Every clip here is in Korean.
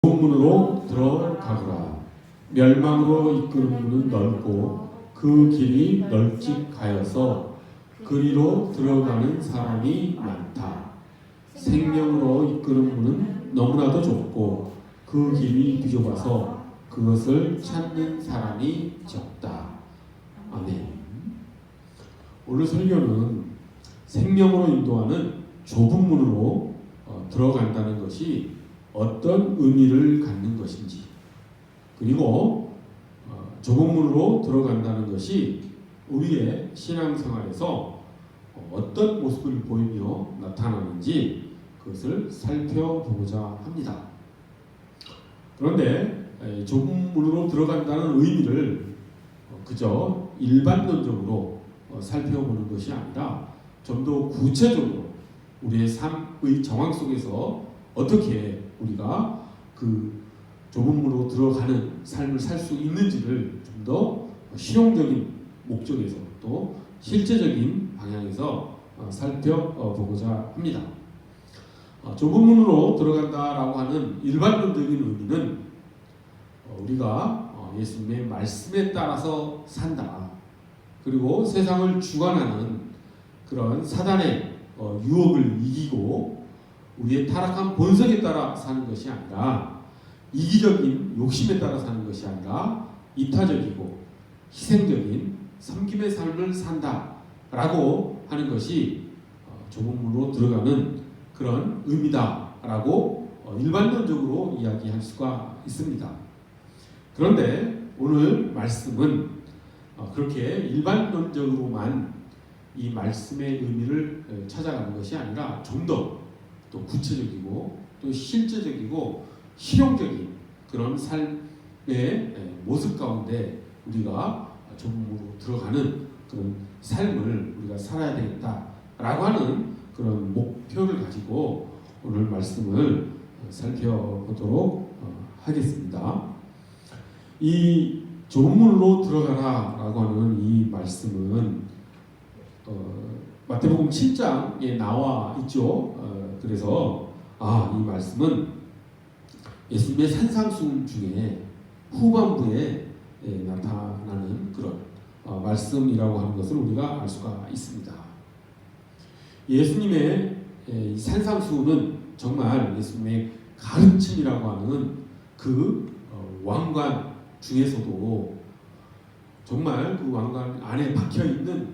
문으로 들어가거라. 멸망으로 이끄는 문은 넓고 그 길이 널찍하여서 그리로 들어가는 사람이 많다. 생명으로 이끄는 문은 너무나도 좁고 그 길이 비좁아서 그것을 찾는 사람이 적다. 아멘. 오늘 설교는 생명으로 인도하는 좁은 문으로 들어간다는 것이 어떤 의미를 갖는 것인지, 그리고 좁은 문으로 들어간다는 것이 우리의 신앙생활에서 어떤 모습을 보이며 나타나는지 그것을 살펴보고자 합니다. 그런데 좁은 문으로 들어간다는 의미를 그저 일반론적으로 살펴보는 것이 아니라 좀 더 구체적으로 우리의 삶의 정황 속에서 어떻게 우리가 그 좁은 문으로 들어가는 삶을 살 수 있는지를 좀 더 실용적인 목적에서 또 실제적인 방향에서 살펴보고자 합니다. 좁은 문으로 들어간다라고 하는 일반론적인 의미는 우리가 예수님의 말씀에 따라서 산다. 그리고 세상을 주관하는 그런 사단의 유혹을 이기고 우리의 타락한 본성에 따라 사는 것이 아니라 이기적인 욕심에 따라 사는 것이 아니라 이타적이고 희생적인 섬김의 삶을 산다라고 하는 것이 좁은 문으로 들어가는 그런 의미다라고 일반론적으로 이야기할 수가 있습니다. 그런데 오늘 말씀은 그렇게 일반론적으로만 이 말씀의 의미를 찾아가는 것이 아니라 좀 더 또 구체적이고 또 실제적이고 실용적인 그런 삶의 모습 가운데 우리가 좁은 문으로 들어가는 그런 삶을 우리가 살아야 되겠다라고 하는 그런 목표를 가지고 오늘 말씀을 살펴보도록 하겠습니다. 이 좁은 문으로 들어가라라고 하는 이 말씀은 마태복음 7장에 나와 있죠. 그래서 이 말씀은 예수님의 산상수훈 중에 후반부에 나타나는 그런 말씀이라고 하는 것을 우리가 알 수가 있습니다. 예수님의 산상수훈은 정말 예수님의 가르침이라고 하는 그 왕관 중에서도 정말 그 왕관 안에 박혀있는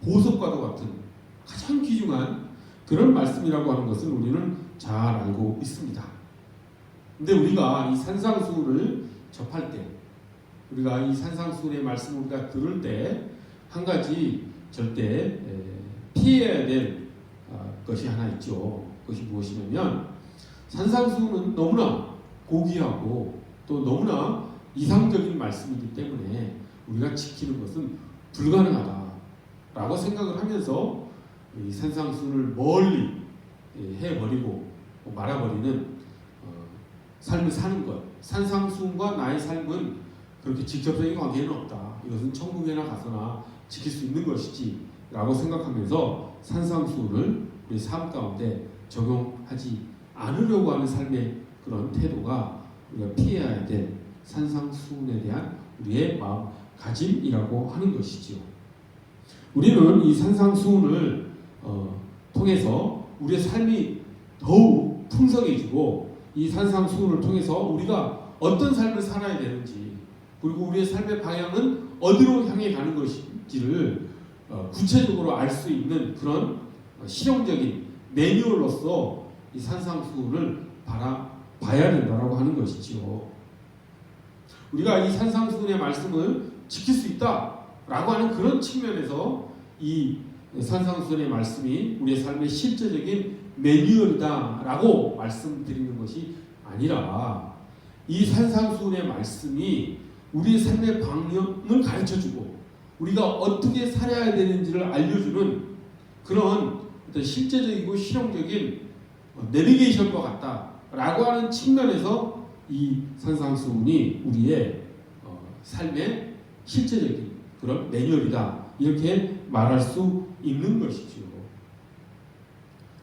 보석과도 같은 가장 귀중한 그런 말씀이라고 하는 것을 우리는 잘 알고 있습니다. 근데 우리가 이 산상수훈을 접할 때, 우리가 이 산상수훈의 말씀을 우리가 들을 때 한 가지 절대 피해야 될 것이 하나 있죠. 그것이 무엇이냐면 산상수훈은 너무나 고귀하고 또 너무나 이상적인 말씀이기 때문에 우리가 지키는 것은 불가능하다라고 생각을 하면서 이 산상수훈을 멀리 해버리고 말아버리는 삶을 사는 것. 산상수훈과 나의 삶은 그렇게 직접적인 관계는 없다. 이것은 천국에나 가서나 지킬 수 있는 것이지 라고 생각하면서 산상수훈을 우리 삶 가운데 적용하지 않으려고 하는 삶의 그런 태도가 우리가 피해야 될 산상수훈에 대한 우리의 마음가짐이라고 하는 것이지요. 우리는 이 산상수훈을 통해서 우리의 삶이 더욱 풍성해지고 이 산상수훈을 통해서 우리가 어떤 삶을 살아야 되는지 그리고 우리의 삶의 방향은 어디로 향해 가는 것인지를 구체적으로 알 수 있는 그런 실용적인 매뉴얼로서 이 산상수훈을 바라봐야 된다고 하는 것이지요. 우리가 이 산상수훈의 말씀을 지킬 수 있다라고 하는 그런 측면에서 이 산상수훈의 말씀이 우리의 삶의 실제적인 매뉴얼이다라고 말씀드리는 것이 아니라 이 산상수훈의 말씀이 우리의 삶의 방향을 가르쳐주고 우리가 어떻게 살아야 되는지를 알려주는 그런 어떤 실제적이고 실용적인 내비게이션과 같다라고 하는 측면에서 이 산상수훈이 우리의 삶의 실제적인 그런 매뉴얼이다 이렇게 말할 수 있는 것이죠.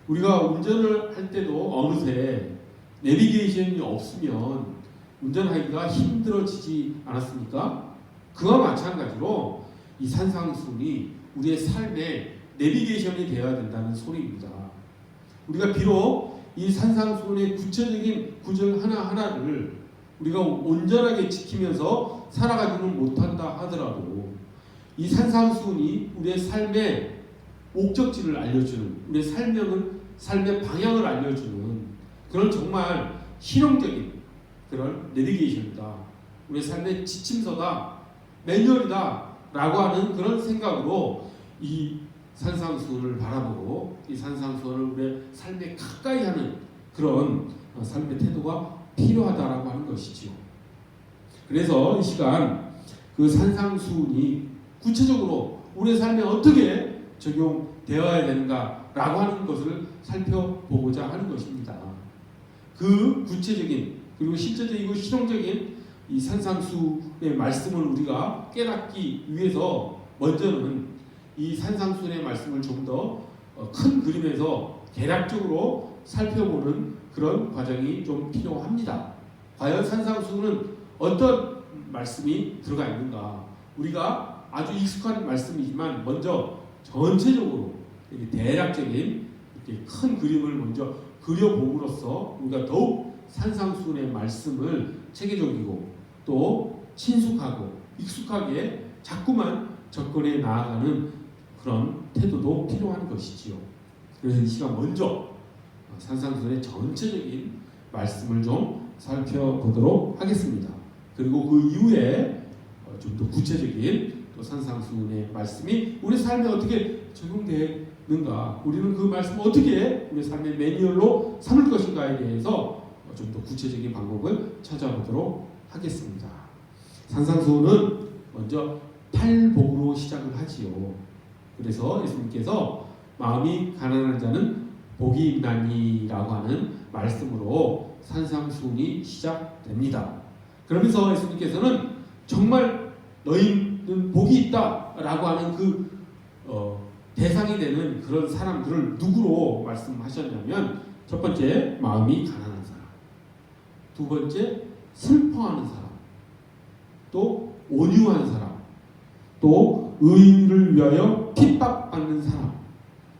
우리가 운전을 할 때도 어느새 내비게이션이 없으면 운전하기가 힘들어지지 않았습니까? 그와 마찬가지로 이 산상수훈이 우리의 삶에 내비게이션이 되어야 된다는 소리입니다. 우리가 비록 이 산상수훈의 구체적인 구절 하나하나를 우리가 온전하게 지키면서 살아가지는 못한다 하더라도 이 산상수훈이 우리의 삶의 목적지를 알려주는, 우리의 삶의 방향을 알려주는 그런 정말 실용적인 그런 내비게이션이다. 우리의 삶의 지침서다, 매뉴얼이다 라고 하는 그런 생각으로 이 산상수훈을 바라보고 이 산상수훈을 우리의 삶에 가까이 하는 그런 삶의 태도가 필요하다라고 하는 것이지요. 그래서 이 시간 그 산상수훈이 구체적으로 우리의 삶에 어떻게 적용되어야 되는가라고 하는 것을 살펴보고자 하는 것입니다. 그 구체적인 그리고 실제적이고 실용적인 이 산상수훈의 말씀을 우리가 깨닫기 위해서 먼저는 이 산상수훈의 말씀을 좀 더 큰 그림에서 개략적으로 살펴보는 그런 과정이 좀 필요합니다. 과연 산상수훈은 어떤 말씀이 들어가 있는가? 우리가 아주 익숙한 말씀이지만 먼저 전체적으로 대략적인 이렇게 큰 그림을 먼저 그려봄으로써 우리가 더욱 산상수훈의 말씀을 체계적이고 또 친숙하고 익숙하게 자꾸만 접근해 나아가는 그런 태도도 필요한 것이지요. 그래서 이 시간 먼저 산상수훈의 전체적인 말씀을 좀 살펴보도록 하겠습니다. 그리고 그 이후에 좀 더 구체적인 또 산상수훈의 말씀이 우리 삶에 어떻게 적용되는가, 우리는 그 말씀을 어떻게 우리 삶의 매뉴얼로 삼을 것인가에 대해서 좀 더 구체적인 방법을 찾아보도록 하겠습니다. 산상수훈은 먼저 팔복으로 시작을 하지요. 그래서 예수님께서 마음이 가난한 자는 복이 있나니라고 하는 말씀으로 산상수훈이 시작됩니다. 그러면서 예수님께서는 정말 너희는 복이 있다라고 하는 그 대상이 되는 그런 사람들을 누구로 말씀하셨냐면 첫 번째 마음이 가난한 사람, 두 번째 슬퍼하는 사람, 또 온유한 사람, 또 의인을 위하여 핍박받는 사람,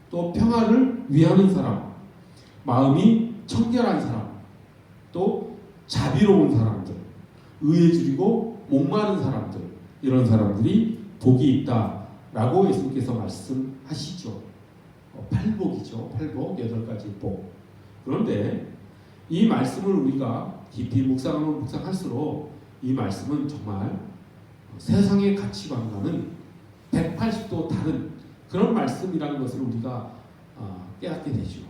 또 평화를 위하는 사람, 마음이 청결한 사람, 또 자비로운 사람들, 의에 줄이고 목마른 사람들, 이런 사람들이 복이 있다라고 예수님께서 말씀하시죠. 팔복이죠. 팔복, 8가지 복. 그런데 이 말씀을 우리가 깊이 묵상하면 묵상할수록 이 말씀은 정말 세상의 가치관과는 180도 다른 그런 말씀이라는 것을 우리가 깨닫게 되죠.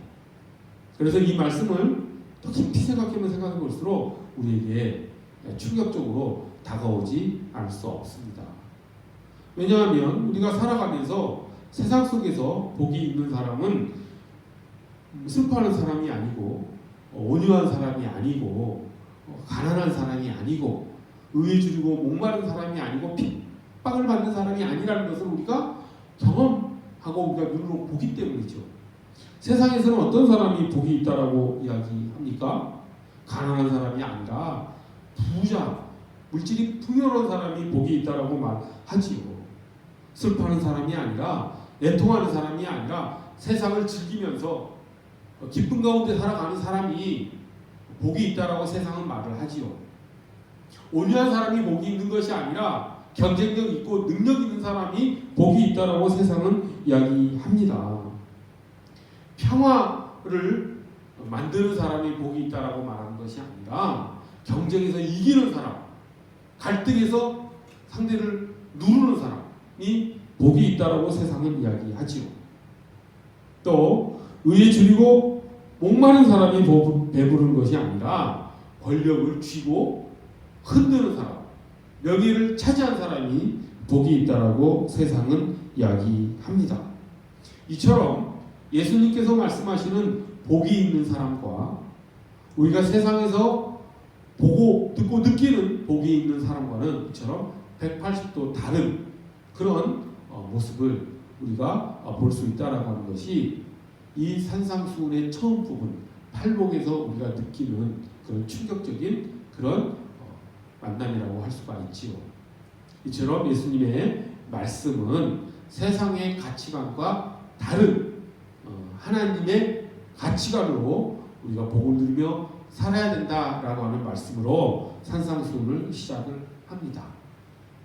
그래서 이 말씀을 더 깊이 생각해 볼수록 우리에게 충격적으로 다가오지 않을 수 없습니다. 왜냐하면 우리가 살아가면서 세상 속에서 복이 있는 사람은 슬퍼하는 사람이 아니고 온유한 사람이 아니고 가난한 사람이 아니고 의에 줄이고 목마른 사람이 아니고 핍박을 받는 사람이 아니라는 것을 우리가 경험하고 우리가 눈으로 보기 때문이죠. 세상에서는 어떤 사람이 복이 있다라고 이야기합니까? 가난한 사람이 아니라 부자, 물질이 풍요로운 사람이 복이 있다라고 말하지요. 슬퍼하는 사람이 아니라 애통하는 사람이 아니라 세상을 즐기면서 기쁨 가운데 살아가는 사람이 복이 있다라고 세상은 말을 하지요. 온유한 사람이 복이 있는 것이 아니라 경쟁력 있고 능력 있는 사람이 복이 있다라고 세상은 이야기합니다. 평화를 만드는 사람이 복이 있다라고 말하는 것이 아니라 경쟁에서 이기는 사람, 갈등에서 상대를 누르는 사람이 복이 있다라고 세상은 이야기하지요. 또 의에 줄이고 목마른 사람이 배부른 것이 아니라 권력을 쥐고 흔드는 사람, 명예를 차지한 사람이 복이 있다라고 세상은 이야기합니다. 이처럼 예수님께서 말씀하시는 복이 있는 사람과 우리가 세상에서 보고 듣고 느끼는 복이 있는 사람과는 이처럼 180도 다른 그런 모습을 우리가 볼 수 있다라고 하는 것이 이 산상수훈의 처음 부분 팔복에서 우리가 느끼는 그런 충격적인 그런 만남이라고 할 수가 있지요. 이처럼 예수님의 말씀은 세상의 가치관과 다른 하나님의 가치관으로 우리가 복을 누리며 살아야 된다라고 하는 말씀으로 산상수훈을 시작을 합니다.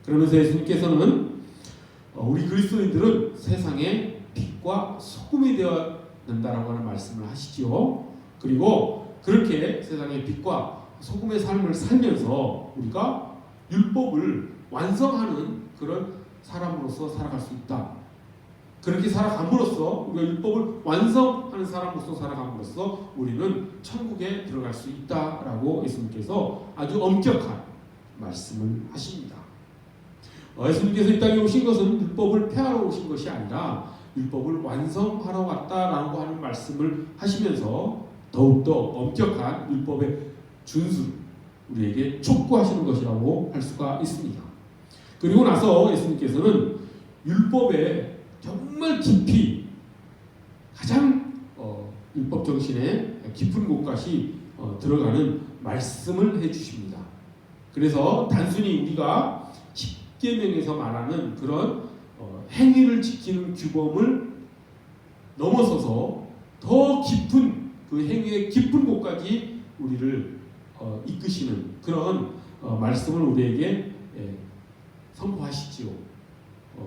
그러면서 예수님께서는 우리 그리스도인들은 세상의 빛과 소금이 되어야 된다라고 하는 말씀을 하시지요. 그리고 그렇게 세상의 빛과 소금의 삶을 살면서 우리가 율법을 완성하는 그런 사람으로서 살아갈 수 있다. 그렇게 살아감으로써 우리가 율법을 완성하는 사람으로서 살아감으로써 우리는 천국에 들어갈 수 있다라고 예수님께서 아주 엄격한 말씀을 하십니다. 예수님께서 이 땅에 오신 것은 율법을 폐하러 오신 것이 아니라 율법을 완성하러 왔다라고 하는 말씀을 하시면서 더욱더 엄격한 율법의 준수를 우리에게 촉구하시는 것이라고 할 수가 있습니다. 그리고 나서 예수님께서는 율법에 정말 깊이 가장 율법 정신의 깊은 곳까지 들어가는 말씀을 해주십니다. 그래서 단순히 우리가 십계명에서 말하는 그런 행위를 지키는 규범을 넘어서서 더 깊은 그 행위의 깊은 곳까지 우리를 이끄시는 그런 말씀을 우리에게 선포하시지요.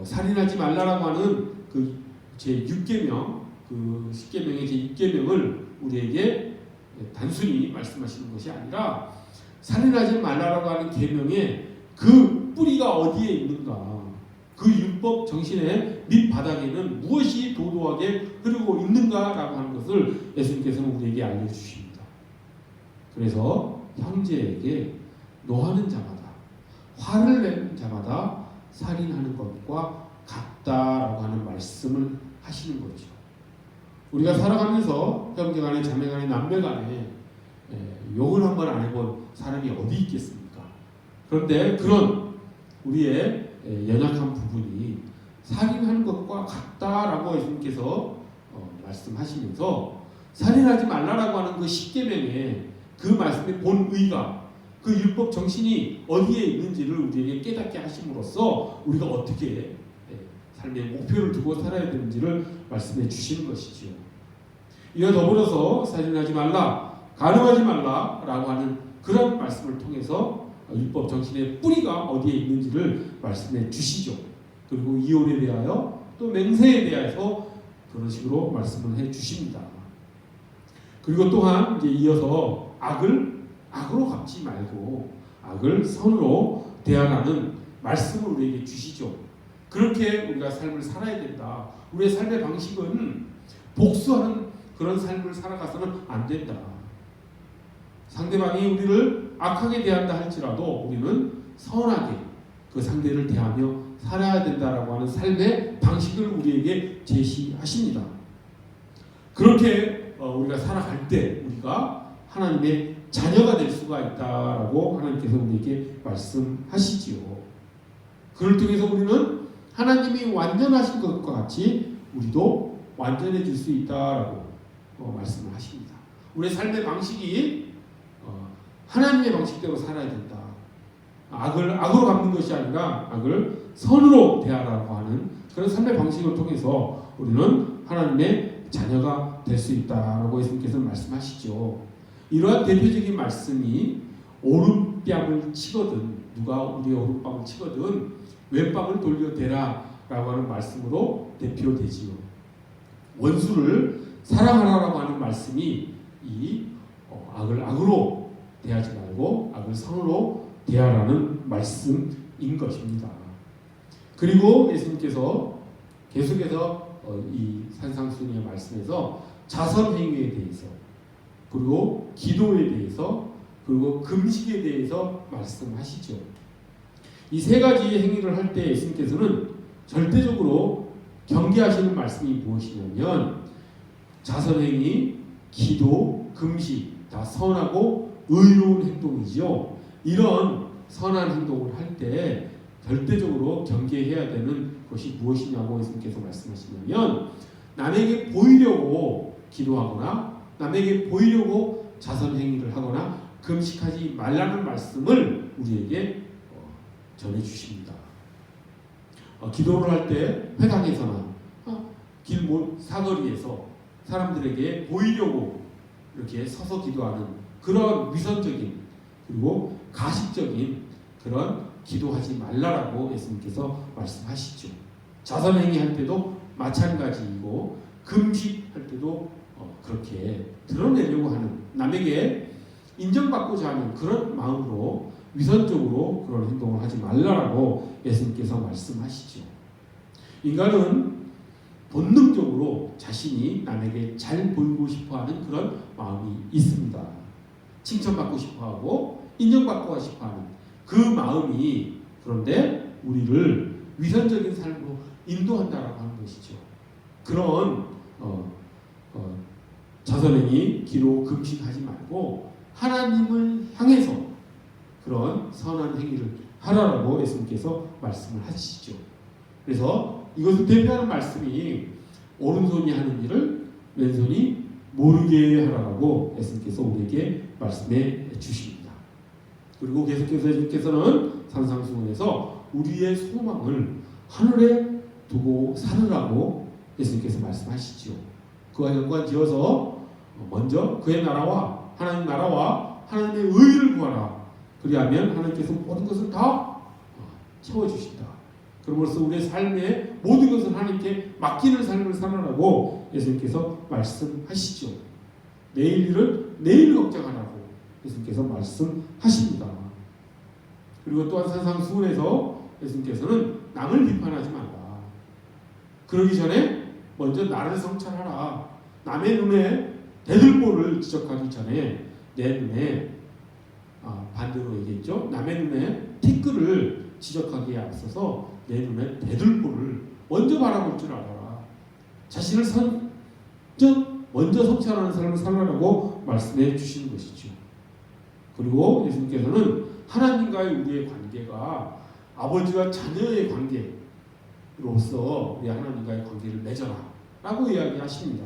살인하지 말라라고 하는 그 제6계명, 그 10계명의 제6계명을 우리에게 단순히 말씀하시는 것이 아니라 살인하지 말라라고 하는 계명의 그 뿌리가 어디에 있는가, 그 율법 정신의 밑바닥에는 무엇이 도도하게 흐르고 있는가라고 하는 것을 예수님께서는 우리에게 알려주십니다. 그래서 형제에게 노하는 자마다, 화를 내는 자마다 살인하는 것과 같다라고 하는 말씀을 하시는 거죠. 우리가 살아가면서 형제간에, 자매간에, 남매간에 욕을 한 번 안 해본 사람이 어디 있겠습니까? 그런데 그런 우리의 연약한 부분이 살인하는 것과 같다라고 예수님께서 말씀하시면서 살인하지 말라라고 하는 그 십계명의 그 말씀의 본의가, 그 율법 정신이 어디에 있는지를 우리에게 깨닫게 하심으로써 우리가 어떻게 삶의 목표를 두고 살아야 되는지를 말씀해 주시는 것이지요. 이와 더불어서 살인하지 말라, 간음하지 말라라고 하는 그런 말씀을 통해서 율법 정신의 뿌리가 어디에 있는지를 말씀해 주시죠. 그리고 이혼에 대하여 또 맹세에 대해서 그런 식으로 말씀을 해 주십니다. 그리고 또한 이제 이어서 악을 악으로 갚지 말고 악을 선으로 대하라는 말씀을 우리에게 주시죠. 그렇게 우리가 삶을 살아야 된다. 우리의 삶의 방식은 복수하는 그런 삶을 살아가서는 안 된다. 상대방이 우리를 악하게 대한다 할지라도 우리는 선하게 그 상대를 대하며 살아야 된다라고 하는 삶의 방식을 우리에게 제시하십니다. 그렇게 우리가 살아갈 때 우리가 하나님의 자녀가 될 수가 있다라고 하나님께서 우리에게 말씀하시지요. 그를 통해서 우리는 하나님이 완전하신 것과 같이 우리도 완전해질 수 있다라고 말씀을 하십니다. 우리의 삶의 방식이 하나님의 방식대로 살아야 된다. 악을 악으로 갚는 것이 아니라 악을 선으로 대하라고 하는 그런 삶의 방식을 통해서 우리는 하나님의 자녀가 될 수 있다라고 예수님께서 말씀하시죠. 이러한 대표적인 말씀이 오른뺨을 치거든, 누가 우리의 오른뺨을 치거든 왼뺨을 돌려대라라고 하는 말씀으로 대표되지요. 원수를 사랑하라라고 하는 말씀이 이 악을 악으로 대하지 말고 악을 선으로 대하라는 말씀인 것입니다. 그리고 예수님께서 계속해서 이 산상수훈의 말씀에서 자선행위에 대해서, 그리고 기도에 대해서, 그리고 금식에 대해서 말씀하시죠. 이 세 가지 행위를 할 때 예수님께서는 절대적으로 경계하시는 말씀이 무엇이냐면 자선행위, 기도, 금식 다 선하고 의로운 행동이죠. 이런 선한 행동을 할 때 절대적으로 경계해야 되는 것이 무엇이냐고 예수님께서 말씀하시냐면 남에게 보이려고 기도하거나 남에게 보이려고 자선 행위를 하거나 금식하지 말라는 말씀을 우리에게 전해 주십니다. 기도를 할 때 회당에서나 길목 사거리에서 사람들에게 보이려고 이렇게 서서 기도하는 그런 위선적인 그리고 가식적인 그런 기도하지 말라라고 예수님께서 말씀하시죠. 자선행위 할 때도 마찬가지이고 금식할 때도 그렇게 드러내려고 하는 남에게 인정받고자 하는 그런 마음으로 위선적으로 그런 행동을 하지 말라라고 예수님께서 말씀하시죠. 인간은 본능적으로 자신이 남에게 잘 보이고 싶어하는 그런 마음이 있습니다. 칭찬받고 싶어하고 인정받고 싶어하는 그 마음이 그런데 우리를 위선적인 삶으로 인도한다라고 하는 것이죠. 그런 자선행위, 기도, 금식하지 말고 하나님을 향해서 그런 선한 행위를 하라라고 예수님께서 말씀을 하시죠. 그래서 이것을 대표하는 말씀이 오른손이 하는 일을 왼손이 모르게 하라라고 예수님께서 우리에게 말씀해 주십니다. 그리고 계속해서 예수님께서는 산상수훈에서 우리의 소망을 하늘에 두고 살으라고 예수님께서 말씀하시죠. 그와 연관지어서 먼저 그의 나라와 하나님 나라와 하나님의 의를 구하라. 그리하면 하나님께서 모든 것을 다 채워주신다. 그러므로써 우리의 삶의 모든 것을 하나님께 맡기는 삶을 살아라고 예수님께서 말씀하시죠. 내일 일은 내일 걱정하라고 예수님께서 말씀하십니다. 그리고 또한 산상수훈에서 예수님께서는 남을 비판하지 말라. 그러기 전에 먼저 나를 성찰하라. 남의 눈에 대들보를 지적하기 전에 내 눈에 반대로 얘기했죠. 남의 눈에 티끌을 지적하기에 앞서서 내 눈에 대들보를 먼저 바라볼 줄 알아라. 자신을 먼저 성찰하는 삶을 살라고 말씀해 주시는 것이죠. 그리고 예수님께서는 하나님과의 우리의 관계가 아버지와 자녀의 관계로서 우리 하나님과의 관계를 맺어라 라고 이야기하십니다.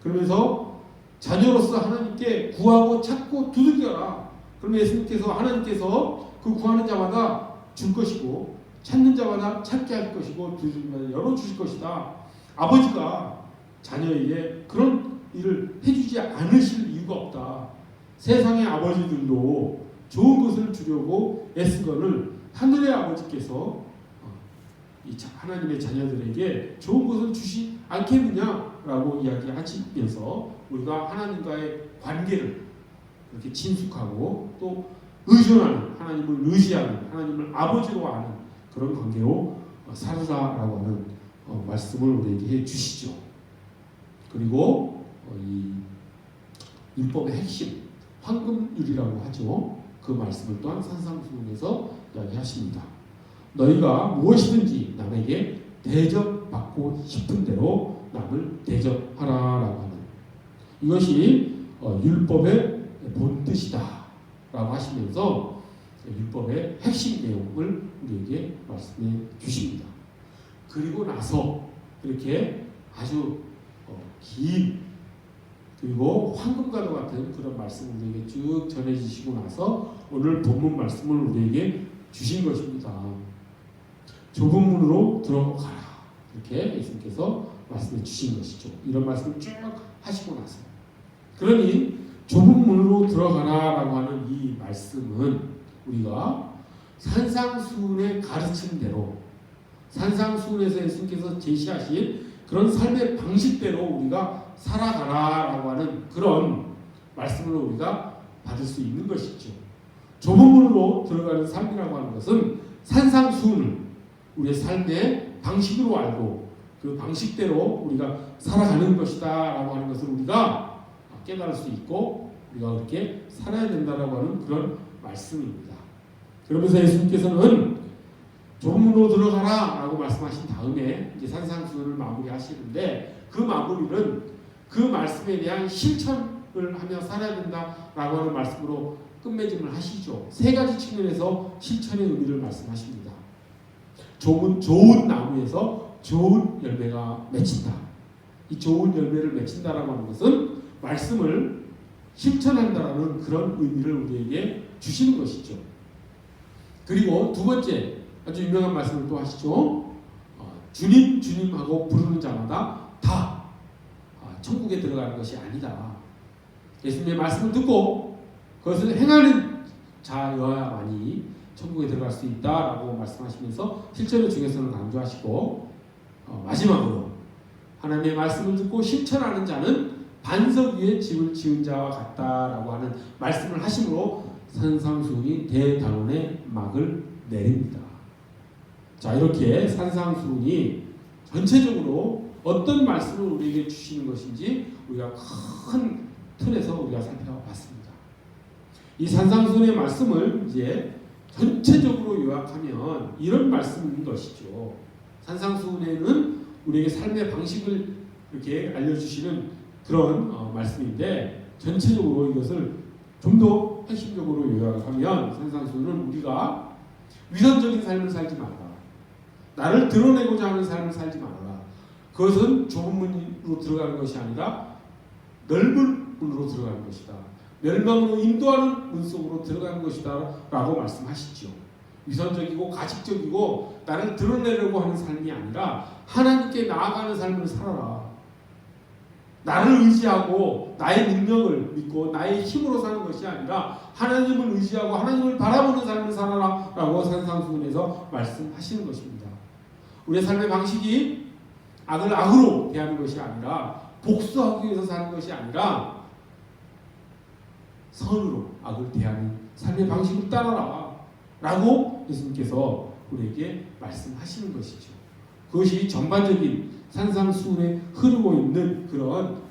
그러면서 자녀로서 하나님께 구하고 찾고 두들겨라. 그러면 예수님께서 하나님께서 그 구하는 자마다 줄 것이고 찾는 자마다 찾게 할 것이고 두드리면 열어주실 것이다. 아버지가 자녀에게 그런 일을 해주지 않으실 이유가 없다. 세상의 아버지들도 좋은 것을 주려고 애쓰거늘 하늘의 아버지께서 이 하나님의 자녀들에게 좋은 것을 주시 않겠느냐라고 이야기하시면서 우리가 하나님과의 관계를 이렇게 친숙하고 또 의존하는 하나님을 의지하는 하나님을 아버지로 아는 그런 관계로 살으라라고 하는 말씀을 우리에게 해 주시죠. 그리고 이 율법의 핵심 황금율이라고 하죠. 그 말씀을 또한 산상수훈에서 이야기하십니다. 너희가 무엇이든지 남에게 대접받고 싶은 대로 남을 대접하라라고 하는 이것이 율법의 본뜻이다 라고 하시면서 율법의 핵심 내용을 우리에게 말씀해 주십니다. 그리고 나서 이렇게 아주 긴 그리고 황금과도 같은 그런 말씀을 우리에게 쭉 전해주시고 나서 오늘 본문 말씀을 우리에게 주신 것입니다. 좁은 문으로 들어가라 이렇게 예수님께서 말씀해 주신 것이죠. 이런 말씀을 쭉 하시고 나서 그러니 좁은 문으로 들어가라라고 하는 이 말씀은 우리가 산상수훈의 가르침대로 산상수훈에서 예수님께서 제시하신 그런 삶의 방식대로 우리가 살아가라라고 하는 그런 말씀을 우리가 받을 수 있는 것이죠. 좁은 문으로 들어가는 삶이라고 하는 것은 산상수훈을 우리의 삶의 방식으로 알고 그 방식대로 우리가 살아가는 것이다 라고 하는 것을 우리가 깨달을 수 있고 우리가 그렇게 살아야 된다라고 하는 그런 말씀입니다. 그러면서 예수님께서는 좁은 문으로 들어가라 라고 말씀하신 다음에 이제 산상수훈을 마무리하시는데 그 마무리는 그 말씀에 대한 실천을 하며 살아야 된다라고 하는 말씀으로 끝맺음을 하시죠. 세 가지 측면에서 실천의 의미를 말씀하십니다. 좋은 나무에서 좋은 열매가 맺힌다. 이 좋은 열매를 맺힌다라고 하는 것은 말씀을 실천한다라는 그런 의미를 우리에게 주시는 것이죠. 그리고 두 번째 아주 유명한 말씀을 또 하시죠. 주님 주님하고 부르는 자마다 다 천국에 들어가는 것이 아니다. 예수님의 말씀을 듣고 그것을 행하는 자여야만이 천국에 들어갈 수 있다라고 말씀하시면서 실천의 중요성을 강조하시고 마지막으로 하나님의 말씀을 듣고 실천하는 자는 반석 위에 집을 지은 자와 같다라고 하는 말씀을 하심으로 산상수훈이 대단원의 막을 내립니다. 자, 이렇게 산상수훈이 전체적으로 어떤 말씀을 우리에게 주시는 것인지 우리가 큰 틀에서 우리가 살펴봤습니다. 이 산상수훈의 말씀을 이제 전체적으로 요약하면 이런 말씀인 것이죠. 산상수훈에는 우리에게 삶의 방식을 이렇게 알려주시는 그런 말씀인데 전체적으로 이것을 좀 더 핵심적으로 요약하면 산상수훈은 우리가 위선적인 삶을 살지 말라. 나를 드러내고자 하는 삶을 살지 말라. 그것은 좁은 문으로 들어가는 것이 아니라 넓은 문으로 들어가는 것이다. 멸망으로 인도하는 문 속으로 들어가는 것이다 라고 말씀하시죠. 위선적이고 가식적이고 나를 드러내려고 하는 삶이 아니라 하나님께 나아가는 삶을 살아라. 나를 의지하고 나의 능력을 믿고 나의 힘으로 사는 것이 아니라 하나님을 의지하고 하나님을 바라보는 삶을 살아라 라고 산상수훈에서 말씀하시는 것입니다. 우리의 삶의 방식이 악을 악으로 대하는 것이 아니라 복수하기 위해서 사는 것이 아니라 선으로 악을 대하는 삶의 방식을 따라라 라고 예수님께서 우리에게 말씀하시는 것이죠. 그것이 전반적인 산상수훈에 흐르고 있는 그런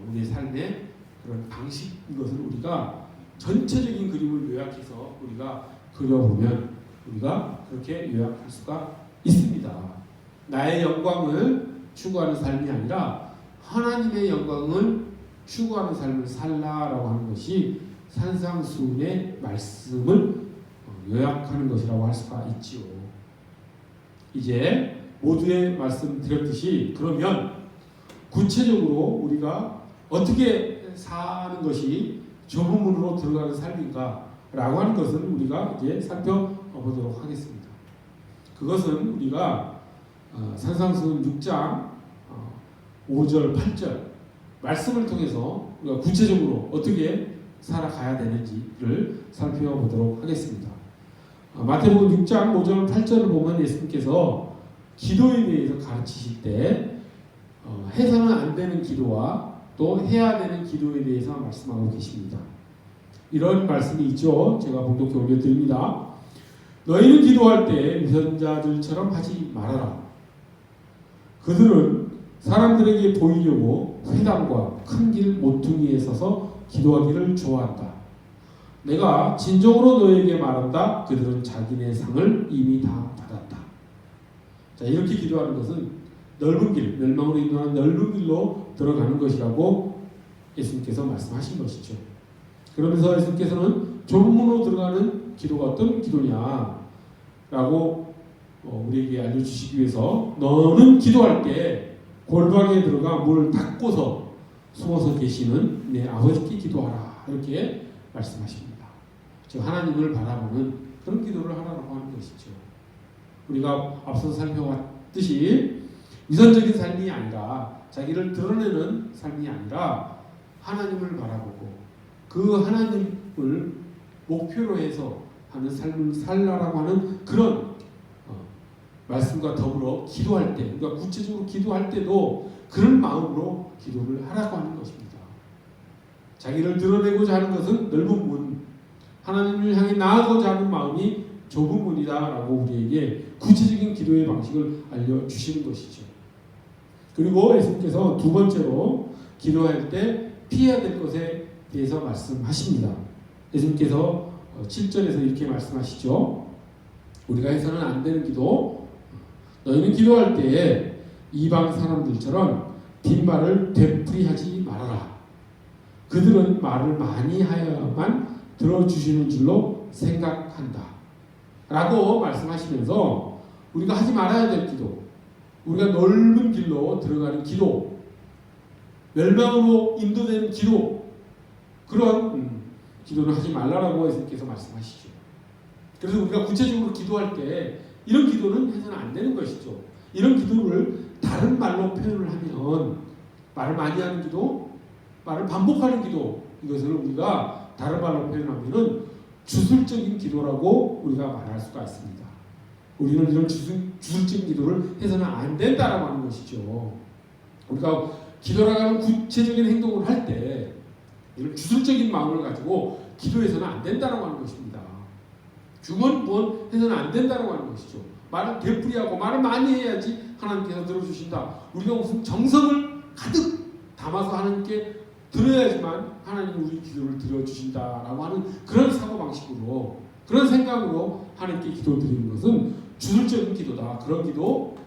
우리의 삶의 그런 방식인 것을 우리가 전체적인 그림을 요약해서 우리가 그려보면 우리가 그렇게 요약할 수가 있습니다. 나의 영광을 추구하는 삶이 아니라 하나님의 영광을 추구하는 삶을 살라라고 하는 것이 산상수훈의 말씀을 요약하는 것이라고 할 수가 있지요. 이제 모두의 말씀 드렸듯이 그러면 구체적으로 우리가 어떻게 사는 것이 좁은 문으로 들어가는 삶인가 라고 하는 것을 우리가 이제 살펴보도록 하겠습니다. 그것은 우리가 산상수훈 6장 5절 8절 말씀을 통해서 우리가 구체적으로 어떻게 살아가야 되는지를 살펴보도록 하겠습니다. 마태복음 6장 5절 8절을 보면 예수님께서 기도에 대해서 가르치실 때 해서는 안 되는 기도와 또 해야 되는 기도에 대해서 말씀하고 계십니다. 이런 말씀이 있죠. 제가 봉독해 올려드립니다. 너희는 기도할 때 위선자들처럼 하지 말아라. 그들은 사람들에게 보이려고 회당과 큰 길 모퉁이에 서서 기도하기를 좋아한다. 내가 진정으로 너희에게 말한다. 그들은 자기네 상을 이미 다 받았다. 자, 이렇게 기도하는 것은 넓은 길, 멸망으로 인도하는 넓은 길로 들어가는 것이라고 예수님께서 말씀하신 것이죠. 그러면서 예수님께서는 좁은 문으로 들어가는 기도가 어떤 기도냐라고 우리에게 알려주시기 위해서 너는 기도할 때 골방에 들어가 문을 닫고서 숨어서 계시는 내 아버지께 기도하라 이렇게 말씀하십니다. 즉 하나님을 바라보는 그런 기도를 하라고 하는 것이죠. 우리가 앞서 살펴봤듯이 위선적인 삶이 아니라 자기를 드러내는 삶이 아니라 하나님을 바라보고 그 하나님을 목표로 해서 하는 삶을 살라라고 하는 그런 말씀과 더불어 기도할 때, 우리가 구체적으로 기도할 때도 그런 마음으로 기도를 하라고 하는 것입니다. 자기를 드러내고자 하는 것은 넓은 문, 하나님을 향해 나아가고자 하는 마음이 좁은 문이다라고 우리에게 구체적인 기도의 방식을 알려주시는 것이죠. 그리고 예수님께서 두 번째로 기도할 때 피해야 될 것에 대해서 말씀하십니다. 예수님께서 7절에서 이렇게 말씀하시죠. 우리가 해서는 안 되는 기도, 너희는 기도할 때에 이방 사람들처럼 빈말을 되풀이하지 말아라. 그들은 말을 많이 하여야만 들어주시는 줄로 생각한다. 라고 말씀하시면서 우리가 하지 말아야 될 기도, 우리가 넓은 길로 들어가는 기도, 멸망으로 인도되는 기도, 그런 기도를 하지 말라라고 예수님께서 말씀하시죠. 그래서 우리가 구체적으로 기도할 때 이런 기도는 해서는 안 되는 것이죠. 이런 기도를 다른 말로 표현을 하면 말을 많이 하는 기도, 말을 반복하는 기도, 이것을 우리가 다른 말로 표현하면은 주술적인 기도라고 우리가 말할 수가 있습니다. 우리는 이런 주술적인 기도를 해서는 안 된다라고 하는 것이죠. 우리가 기도라고 하는 구체적인 행동을 할 때 이런 주술적인 마음을 가지고 기도해서는 안 된다라고 하는 것입니다. 주문부원 해서는 안 된다라고 하는 것이죠. 말을 되풀이하고 말을 많이 해야지 하나님께서 들어주신다. 우리가 무슨 정성을 가득 담아서 하나님께 들어야지만 하나님 우리 기도를 들어주신다라고 하는 그런 사고방식으로, 그런 생각으로 하나님께 기도 드리는 것은 주술적인 기도다. 그런 기도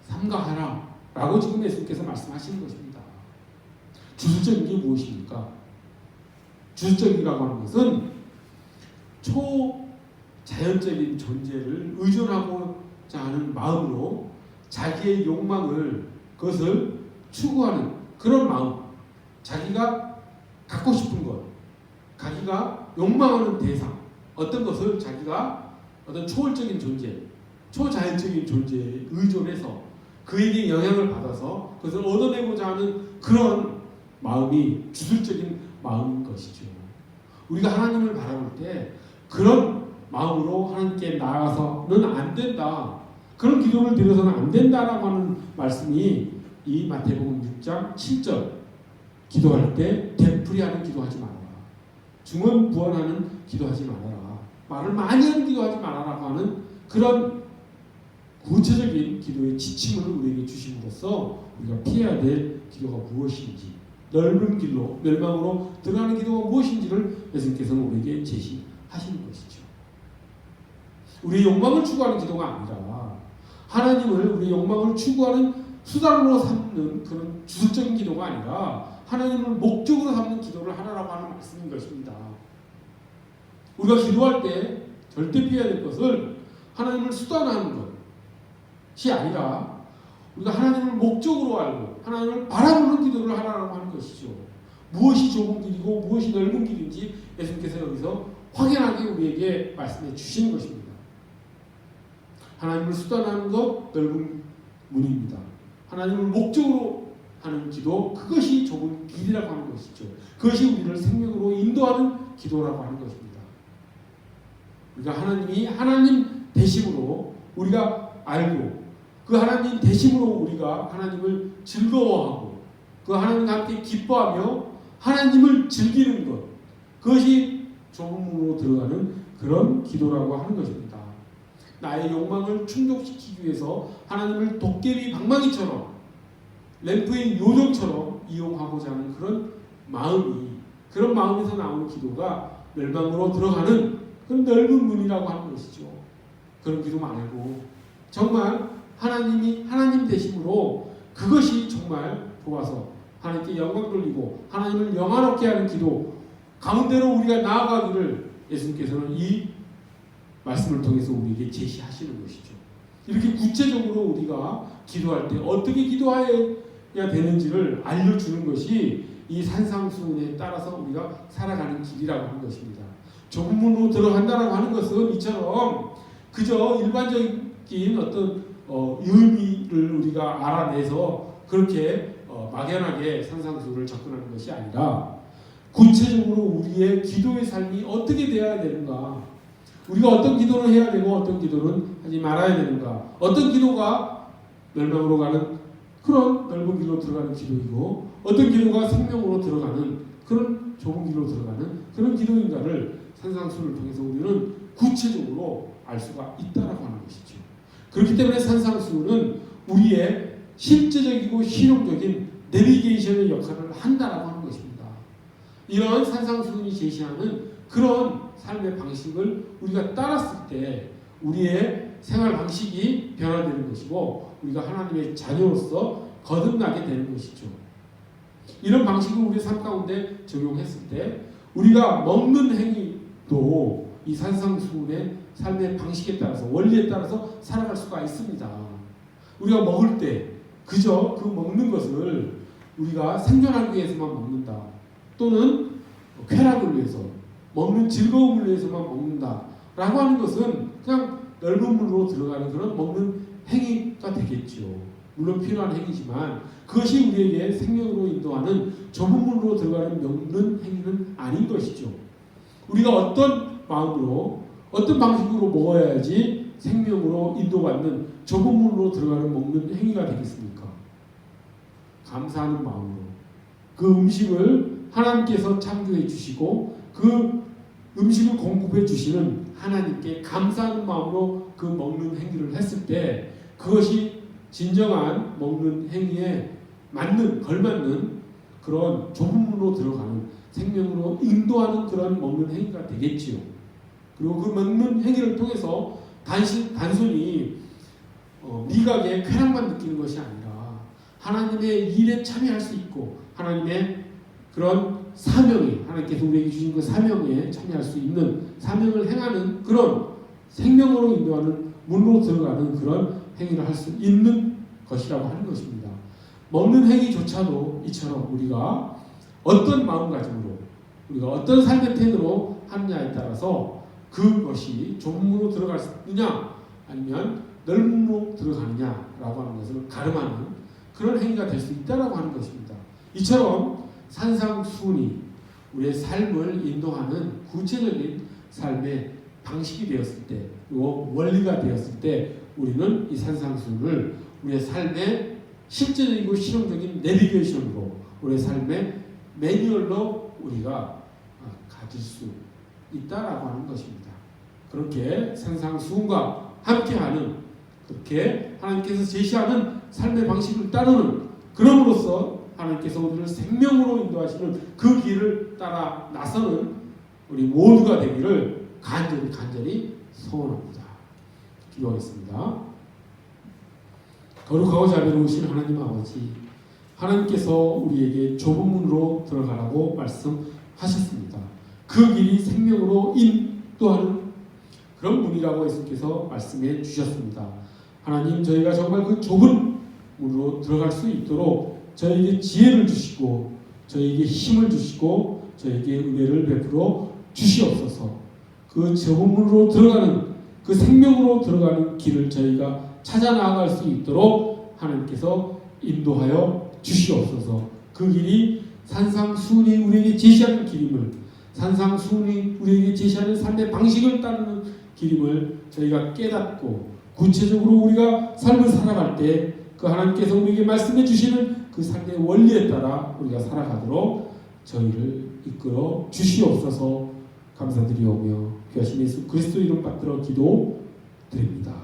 삼가하라 라고 지금 예수님께서 말씀하시는 것입니다. 주술적인 게 무엇입니까? 주술적이라고 하는 것은 초자연적인 존재를 의존하고자 하는 마음으로 자기의 욕망을, 그것을 추구하는 그런 마음, 자기가 갖고 싶은 것, 자기가 욕망하는 대상, 어떤 것을 자기가 어떤 초월적인 존재, 초자연적인 존재에 의존해서 그에게 영향을 받아서 그것을 얻어내고자 하는 그런 마음이 주술적인 마음인 것이죠. 우리가 하나님을 바라볼 때 그런 마음으로 하나님께 나아가서는 안 된다. 그런 기도를 드려서는 안 된다라고 하는 말씀이 이 마태복음 6장 7절, 기도할 때 되풀이하는 기도하지 말아라. 중언부언하는 기도하지 말아라. 말을 많이 하는 기도하지 말아라고 하는 그런 구체적인 기도의 지침을 우리에게 주심으로써 우리가 피해야 될 기도가 무엇인지, 넓은 길로 멸망으로 들어가는 기도가 무엇인지를 예수님께서는 우리에게 제시하시는 것이죠. 우리의 욕망을 추구하는 기도가 아니라 하나님을 우리의 욕망을 추구하는 수단으로 삼는 그런 주술적인 기도가 아니라 하나님을 목적으로 삼는 기도를 하라라고 하는 말씀인 것입니다. 우리가 기도할 때 절대 피해야 될 것을 하나님을 수단화하는 것이 아니라 우리가 하나님을 목적으로 알고 하나님을 바라보는 기도를 하라라고 하는 것이죠. 무엇이 좁은 길이고 무엇이 넓은 길인지 예수님께서 여기서 확연하게 우리에게 말씀해 주시는 것입니다. 하나님을 수단화하는 것, 넓은 문입니다. 하나님을 목적으로 하는 기도, 그것이 좁은 길이라고 하는 것이죠. 그것이 우리를 생명으로 인도하는 기도라고 하는 것입니다. 우리가 하나님이 하나님 되심으로 우리가 알고 그 하나님 되심으로 우리가 하나님을 즐거워하고 그 하나님과 함께 기뻐하며 하나님을 즐기는 것, 그것이 좁은 문으로 들어가는 그런 기도라고 하는 것입니다. 나의 욕망을 충족시키기 위해서 하나님을 도깨비 방망이처럼, 램프의 요정처럼 이용하고자 하는 그런 마음이, 그런 마음에서 나오는 기도가 멸망으로 들어가는 그런 넓은 문이라고 하는 것이죠. 그런 기도 말고 정말 하나님이 하나님 되심으로 그것이 정말 좋아서 하나님께 영광 돌리고 하나님을 영화롭게 하는 기도 가운데로 우리가 나아가기를 예수님께서는 이 말씀을 통해서 우리에게 제시하시는 것이죠. 이렇게 구체적으로 우리가 기도할 때 어떻게 기도해야 되는지를 알려주는 것이 이 산상수훈에 따라서 우리가 살아가는 길이라고 하는 것입니다. 좁은 문으로 들어간다라고 하는 것은 이처럼 그저 일반적인 어떤 의미를 우리가 알아내서 그렇게 막연하게 산상수훈을 접근하는 것이 아니라 구체적으로 우리의 기도의 삶이 어떻게 되어야 되는가, 우리가 어떤 기도를 해야 되고 어떤 기도는 하지 말아야 되는가, 어떤 기도가 멸망으로 가는 그런 넓은 길로 들어가는 기도이고 어떤 기도가 생명으로 들어가는 그런 좁은 길로 들어가는 그런 기도인가를 산상수훈을 통해서 우리는 구체적으로 알 수가 있다라고 하는 것이죠. 그렇기 때문에 산상수훈은 우리의 실제적이고 실용적인 내비게이션의 역할을 한다라고 하는 것입니다. 이런 산상수훈이 제시하는 그런 삶의 방식을 우리가 따랐을 때 우리의 생활 방식이 변화되는 것이고 우리가 하나님의 자녀로서 거듭나게 되는 것이죠. 이런 방식을 우리 삶 가운데 적용했을 때 우리가 먹는 행위도 이 산상수훈의 삶의 방식에 따라서, 원리에 따라서 살아갈 수가 있습니다. 우리가 먹을 때 그저 그 먹는 것을 우리가 생존하기 위해서만 먹는다, 또는 쾌락을 위해서, 먹는 즐거움을 위해서만 먹는다라고 하는 것은 그냥 넓은 문으로 들어가는 그런 먹는 행위가 되겠죠. 물론 필요한 행위지만 그것이 우리에게 생명으로 인도하는 좁은 문으로 들어가는 먹는 행위는 아닌 것이죠. 우리가 어떤 마음으로 어떤 방식으로 먹어야지 생명으로 인도받는 좁은 문으로 들어가는 먹는 행위가 되겠습니까? 감사하는 마음으로 그 음식을 하나님께서 창조해 주시고 그 음식을 공급해 주시는 하나님께 감사하는 마음으로 그 먹는 행위를 했을 때 그것이 진정한 먹는 행위에 맞는, 걸맞는 그런 좁은 문으로 들어가는 생명으로 인도하는 그런 먹는 행위가 되겠지요. 그리고 그 먹는 행위를 통해서 단순히 미각의 쾌락만 느끼는 것이 아니라 하나님의 일에 참여할 수 있고 하나님의 그런 사명이, 하나님께서 우리에게 주신 그 사명에 참여할 수 있는, 사명을 행하는 그런 생명으로 인도하는 문으로 들어가는 그런 행위를 할 수 있는 것이라고 하는 것입니다. 먹는 행위조차도 이처럼 우리가 어떤 마음가짐으로, 우리가 어떤 삶의 태도로 하느냐에 따라서 그것이 좁은 문으로 들어갈 수 있느냐 아니면 넓은 문으로 들어가느냐라고 하는 것을 가름하는 그런 행위가 될 수 있다라고 하는 것입니다. 이처럼 산상수훈이 우리의 삶을 인도하는 구체적인 삶의 방식이 되었을 때, 그리고 원리가 되었을 때 우리는 이 산상수훈을 우리의 삶의 실제적이고 실용적인 내비게이션으로, 우리의 삶의 매뉴얼로 우리가 가질 수 있다라고 하는 것입니다. 그렇게 산상수훈과 함께하는, 그렇게 하나님께서 제시하는 삶의 방식을 따르는, 그럼으로써 하나님께서 우리를 생명으로 인도하시는 그 길을 따라 나서는 우리 모두가 되기를 간절히 소원합니다. 기도하겠습니다. 거룩하고 자비로우신 하나님 아버지, 하나님께서 우리에게 좁은 문으로 들어가라고 말씀하셨습니다. 그 길이 생명으로 인도하는 그런 문이라고 예수께서 말씀해 주셨습니다. 하나님, 저희가 정말 그 좁은 문으로 들어갈 수 있도록 저에게 지혜를 주시고 저에게 힘을 주시고 저에게 은혜를 베풀어 주시옵소서. 그 좁은 문으로 들어가는, 그 생명으로 들어가는 길을 저희가 찾아 나아갈 수 있도록 하나님께서 인도하여 주시옵소서. 그 길이 산상수훈이 우리에게 제시하는 길임을, 산상수훈이 우리에게 제시하는 삶의 방식을 따르는 길임을 저희가 깨닫고 구체적으로 우리가 삶을 살아갈 때 그 하나님께서 우리에게 말씀해 주시는 그 삶의 원리에 따라 우리가 살아가도록 저희를 이끌어 주시옵소서. 감사드리오며 귀하신 예수 그리스도 이름 받들어 기도드립니다.